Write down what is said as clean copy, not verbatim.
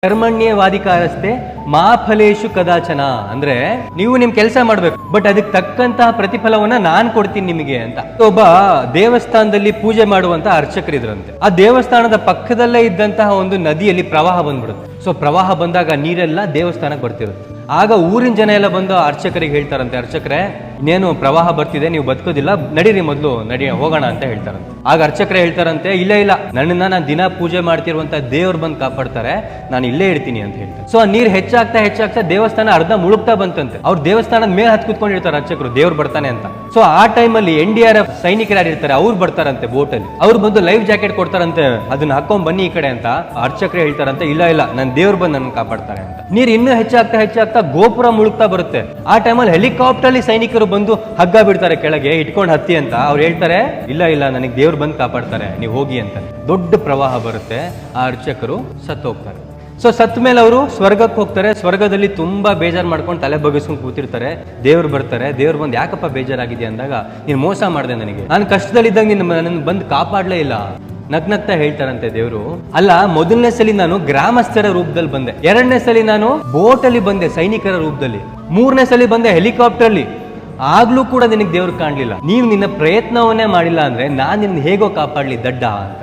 ಕರ್ಮಣ್ಯವಾದಿಕಾರಸ್ತೆ ಮಾ ಫಲೇಶು ಕದಾಚನ ಅಂದ್ರೆ ನೀವು ನಿಮ್ ಕೆಲಸ ಮಾಡ್ಬೇಕು, ಬಟ್ ಅದಕ್ಕೆ ತಕ್ಕಂತಹ ಪ್ರತಿಫಲವನ್ನ ನಾನ್ ಕೊಡ್ತೀನಿ ನಿಮಗೆ ಅಂತ. ಒಬ್ಬ ದೇವಸ್ಥಾನದಲ್ಲಿ ಪೂಜೆ ಮಾಡುವಂತ ಅರ್ಚಕರಿದ್ರಂತೆ. ಆ ದೇವಸ್ಥಾನದ ಪಕ್ಕದಲ್ಲೇ ಇದ್ದಂತಹ ಒಂದು ನದಿಯಲ್ಲಿ ಪ್ರವಾಹ ಬಂದ್ಬಿಡುತ್ತೆ. ಸೊ ಪ್ರವಾಹ ಬಂದಾಗ ನೀರೆಲ್ಲ ದೇವಸ್ಥಾನಕ್ಕೆ ಬರ್ತಿರುತ್ತೆ. ಆಗ ಊರಿನ ಜನ ಎಲ್ಲ ಬಂದು ಅರ್ಚಕರಿಗೆ ಹೇಳ್ತಾರಂತೆ, ಅರ್ಚಕರೇ ಇನ್ನೇನು ಪ್ರವಾಹ ಬರ್ತಿದೆ, ನೀವು ಬದುಕೋದಿಲ್ಲ, ನಡೀರಿ ಮೊದಲು ಹೋಗೋಣ ಅಂತ ಹೇಳ್ತಾರಂತೆ. ಆಗ ಅರ್ಚಕರೇ ಹೇಳ್ತಾರಂತೆ, ಇಲ್ಲ ನನ್ನನ್ನ ನಾನು ದಿನ ಪೂಜೆ ಮಾಡ್ತಿರುವಂತ ದೇವ್ರು ಬಂದು ಕಾಪಾಡ್ತಾರೆ, ನಾನು ಇಲ್ಲೇ ಇರ್ತೀನಿ ಅಂತ ಹೇಳ್ತಾರೆ. ಸೊ ಆ ನೀರ್ ಹೆಚ್ಚಾಗ್ತಾ ದೇವಸ್ಥಾನ ಅರ್ಧ ಮುಳುಗ್ತಾ ಬಂತಂತೆ. ಅವ್ರು ದೇವಸ್ಥಾನದ ಮೇಲೆ ಹತ್ ಕುತ್ಕೊಂಡಿರ್ತಾರೆ ಅರ್ಚಕರು, ದೇವ್ರು ಬರ್ತಾನೆ ಅಂತ. ಸೊ ಆ ಟೈಮಲ್ಲಿ NDRF ಸೈನಿಕರು ಯಾರಿರ್ತಾರೆ ಅವ್ರು ಬರ್ತಾರಂತೆ ಬೋಟ್ ಅಲ್ಲಿ. ಅವ್ರು ಬಂದು ಲೈಫ್ ಜಾಕೆಟ್ ಕೊಡ್ತಾರಂತೆ, ಅದನ್ನ ಹಾಕೊಂಡ್ ಬನ್ನಿ ಈ ಕಡೆ ಅಂತ. ಅರ್ಚಕರೇ ಹೇಳ್ತಾರಂತೆ, ಇಲ್ಲ ನನ್ ದೇವ್ರು ಬಂದು ನನ್ನ ಕಾಪಾಡ್ತಾರೆ ಅಂತ. ನೀರ್ ಇನ್ನೂ ಹೆಚ್ಚಾಗ್ತಾ ಗೋಪುರ ಮುಳುಗ್ತಾ ಬರುತ್ತೆ. ಆ ಟೈಮಲ್ಲಿ ಹೆಲಿಕಾಪ್ಟರ್ ಅಲ್ಲಿ ಸೈನಿಕರು ಬಂದು ಹಗ್ಗ ಬಿಡ್ತಾರೆ ಕೆಳಗೆ, ಇಟ್ಕೊಂಡು ಹತ್ತಿ ಅಂತ. ಅವ್ರು ಹೇಳ್ತಾರೆ, ಇಲ್ಲ ನನಗೆ ದೇವ್ರು ಬಂದು ಕಾಪಾಡ್ತಾರೆ, ನೀವು ಹೋಗಿ ಅಂತ. ದೊಡ್ಡ ಪ್ರವಾಹ ಬರುತ್ತೆ, ಆ ಅರ್ಚಕರು ಸತ್ತೋಗ್ತಾರೆ. ಸೊ ಸತ್ ಮೇಲೆ ಅವರು ಸ್ವರ್ಗಕ್ಕೆ ಹೋಗ್ತಾರೆ. ಸ್ವರ್ಗದಲ್ಲಿ ತುಂಬಾ ಬೇಜಾರು ಮಾಡ್ಕೊಂಡು ತಲೆ ಬಗ್ಗಿಸ್ಕೊಂಡು ಕೂತಿರ್ತಾರೆ. ದೇವ್ರು ಬರ್ತಾರೆ. ದೇವ್ರು ಬಂದು ಯಾಕಪ್ಪ ಬೇಜಾರಾಗಿದೆ ಅಂದಾಗ, ನೀನ್ ಮೋಸ ಮಾಡಿದೆ ನನಗೆ, ನಾನು ಕಷ್ಟದಲ್ಲಿದ್ದಾಗ ನನ್ನ ಬಂದು ಕಾಪಾಡ್ಲೇ ಇಲ್ಲ. ನಗ್ನಗ್ತಾ ಹೇಳ್ತಾರಂತೆ ದೇವ್ರು, ಅಲ್ಲ ಮೊದಲನೇ ಸಲ ನಾನು ಗ್ರಾಮಸ್ಥರ ರೂಪದಲ್ಲಿ ಬಂದೆ, ಎರಡನೇ ಸಲ ನಾನು ಬೋಟ್ ಅಲ್ಲಿ ಬಂದೆ ಸೈನಿಕರ ರೂಪದಲ್ಲಿ, ಮೂರನೇ ಸಲ ಬಂದೆ ಹೆಲಿಕಾಪ್ಟರ್ ಅಲ್ಲಿ, ಆಗ್ಲೂ ಕೂಡ ನಿನಗೆ ದೇವ್ರು ಕಾಣ್ಲಿಲ್ಲ. ನೀವ್ ನಿನ್ನ ಪ್ರಯತ್ನವನ್ನೇ ಮಾಡಿಲ್ಲ ಅಂದ್ರೆ ನಾನ್ ನಿನ್ನ ಹೇಗೋ ಕಾಪಾಡ್ಲಿ ದಡ್ಡ ಅಂತ.